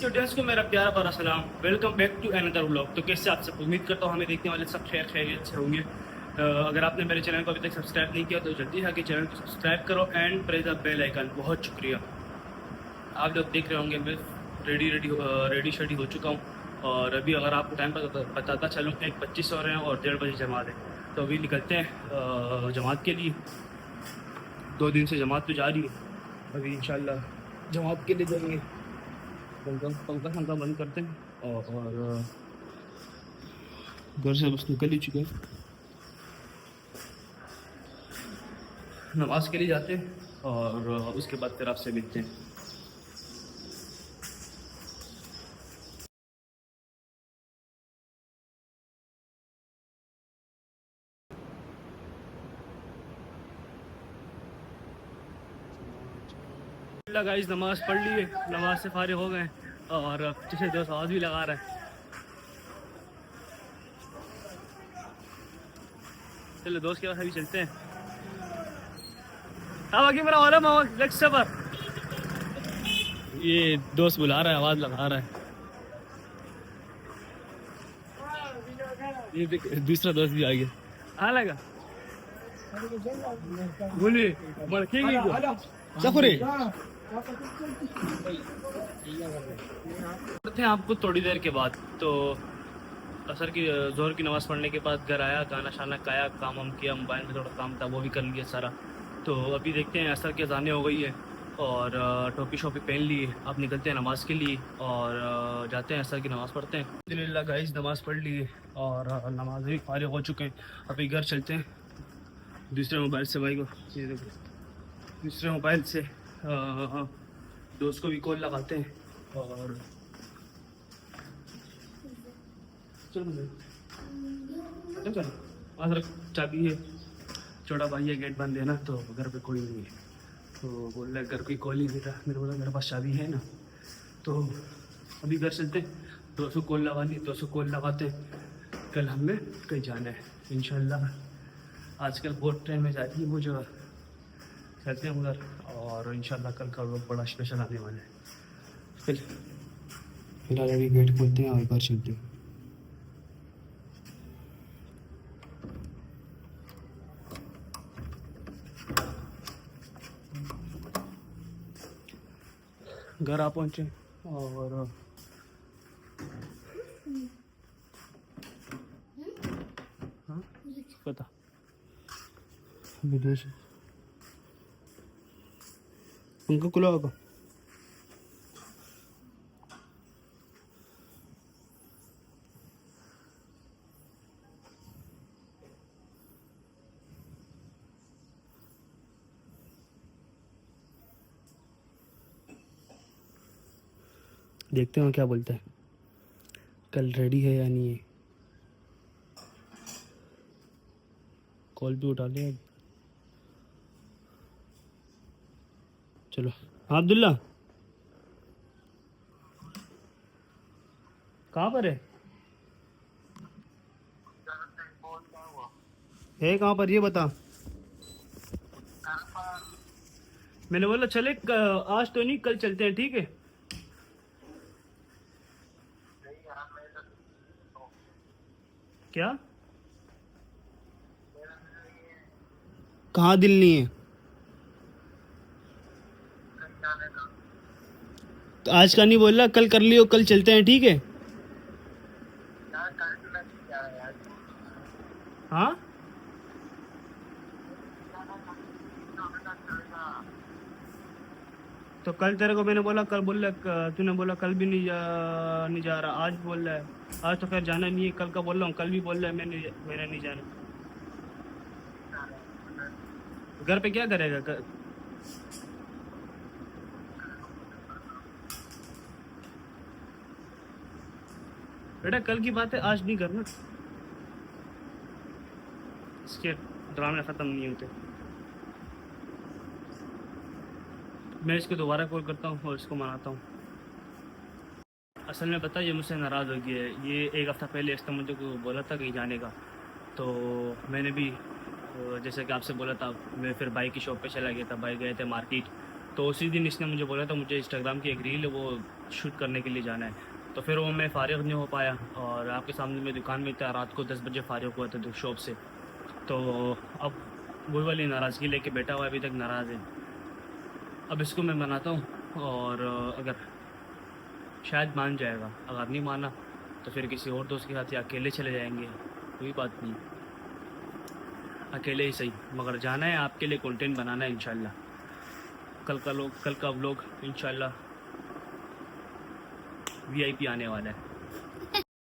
Students को मेरा प्यारा भरा सलाम। Welcome back to another vlog. तो कैसे आप सब, उम्मीद करता हूँ हमें देखने वाले सब खैरियत से होंगे। अगर आपने मेरे चैनल को अभी तक सब्सक्राइब नहीं किया तो जल्दी आके चैनल को सब्सक्राइब करो and press the bell icon. बहुत शुक्रिया। आप लोग देख रहे होंगे मैं रेडी शेडी हो चुका हूँ। और अभी अगर आपको टाइम पर बताता चलूँ 1:25 हो रहे हैं और 1:30 बजे जमात है। तो अभी निकलते हैं जमात के लिए। 2 दिन से जमात तो जा रही है, अभी इंशाल्लाह जमात के लिए जाएंगे। पंखा बंद करते हैं और घर से बस निकल ही चुके हैं, नमाज के लिए जाते हैं और उसके बाद फिर आपसे मिलते हैं। गाइस नमाज पढ़ लिए, नमाज से फारिग हो गए और पीछे दोस्त आवाज़ भी लगा रहा है। चलो दोस्त के पास अभी चलते हैं। अब आगे मेरा वाला लेक्स पर ये दोस्त बुला रहा है, आवाज़ लगा रहा है। ये दूसरा दोस्त भी आ गया। हाँ लगा बोलिए करते हैं आपको थोड़ी देर के बाद। तो असर की जोहर की नमाज़ पढ़ने के बाद घर आया, गाना शाना खाया, काम वाम किया, मोबाइल में थोड़ा काम था वो भी कर लिया सारा। तो अभी देखते हैं असर की अज़ानें हो गई है और टोपी शोपी पहन ली। अब निकलते हैं नमाज़ के लिए और जाते हैं असर की नमाज़ पढ़ते हैं। अल्हम्दुलिल्लाह गाइस नमाज़ पढ़ ली और नमाज भी फारिग हो चुके हैं। अभी घर चलते हैं। दूसरे मोबाइल से भाई को दूसरे मोबाइल से दोस्त को भी कॉल लगाते हैं और चलो चल चाबी है, छोटा भाई है, गेट बंद है ना, तो घर पे कोई नहीं है। तो बोल रहा है घर कोई कॉल ही नहीं था। मेरे बोला मेरे पास चाबी है ना। तो अभी घर चलते हैं, 200 कॉल लगा ली, 200 कॉल लगाते हैं। कल हमें कहीं जाना है इंशाल्लाह। आजकल बहुत ट्रेन में जाती है वो जो चलते हैं उधर और इंशाल्लाह कल का लोग बड़ा स्पेशल आने वाला है। फिलहाल अभी गेट खोलते हैं और घर चलते हैं। घर आ पहुँचे और हाँ पता विदेश उनको खुला होगा। देखते हैं क्या बोलता है, कल रेडी है या नहीं है। कॉल भी उठा लिया। चलो हाँ अब्दुल्ला कहाँ पर है कहाँ पर ये बता। मैंने बोला चले आज तो नहीं, कल चलते हैं, ठीक है। क्या कहाँ दिल नहीं है तो आज का नहीं बोल रहा, कल कर लियो, कल चलते हैं, ठीक है। हाँ तो कल तेरे को मैंने बोला, कल बोल रहा, तूने बोला कल भी नहीं जा रहा, आज बोल रहा है आज तो खैर जाना नहीं है, कल का बोल रहा हूँ, कल भी बोल रहा है मैंने नहीं जाना। घर पे क्या करेगा बेटा, कल की बात है, आज नहीं करना। इसके ड्रामे ख़त्म नहीं होते। मैं इसको दोबारा कॉल करता हूँ और इसको मनाता हूँ। असल में पता ये मुझसे नाराज़ हो गया है। ये 1 हफ़्ता पहले इसने मुझे को बोला था कहीं जाने का, तो मैंने भी जैसे कि आपसे बोला था, मैं फिर बाइक की शॉप पे चला गया था, बाइक गए थे मार्केट। तो उसी दिन इसने मुझे बोला था, मुझे इंस्टाग्राम की एक रील वो शूट करने के लिए जाना है। तो फिर वो मैं फ़ारिग नहीं हो पाया, और आपके सामने मैं दुकान में था, रात को 10 बजे फ़ारिग हुआ था शॉप से। तो अब वही वाली नाराज़गी लेके बैठा हुआ है, अभी तक नाराज़ है। अब इसको मैं मनाता हूँ, और अगर शायद मान जाएगा, अगर नहीं माना तो फिर किसी और दोस्त के साथ या अकेले चले जाएंगे, कोई बात नहीं, अकेले ही सही, मगर जाना है, आपके लिए कंटेंट बनाना है इंशाल्लाह। कल का व्लॉग इंशाल्लाह वीआईपी आने वाला है।